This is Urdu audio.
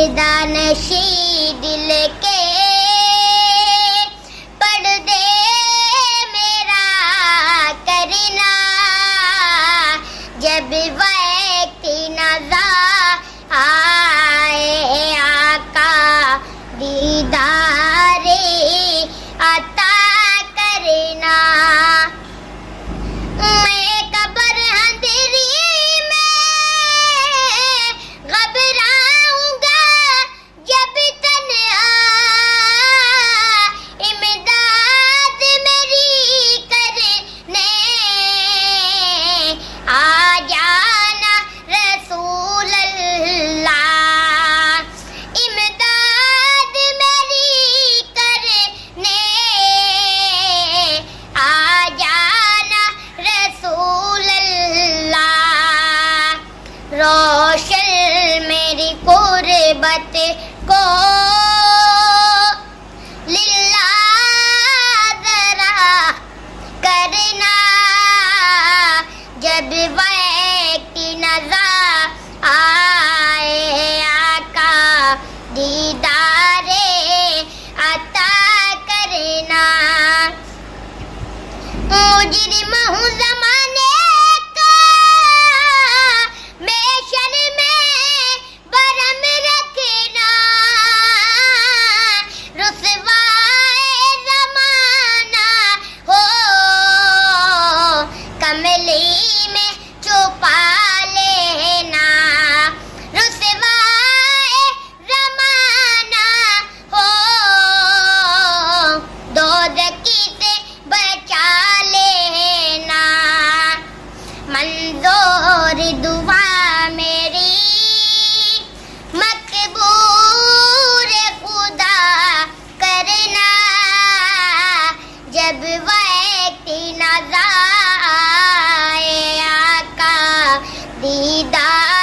پردانشی دل کے پردے میرا کرنا، جب وقت نظر آئے آقا دیدار عطا کرنا۔ میں قبر اندھیری میں گھبراؤں گا جب تنہا، امداد میری کرنے آ جانا رسول اللہ، امداد میری کرنے آ جانا رسول اللہ۔ روشن میری قربت کو للہ ذرا کرنا، جب وقت نظر آئے آقا دیدار عطا کرنا۔ مجرم ہوں زمانے کا محشر میں برہم رکھنا، رسوائے زمانہ ہو کملی میں چھپا لینا، رسوائے زمانہ ہو دوزخی سے بچا لینا۔ منظور دعا میری مقبول خدا کرنا، جب وقت نظر آئے آقا دیدار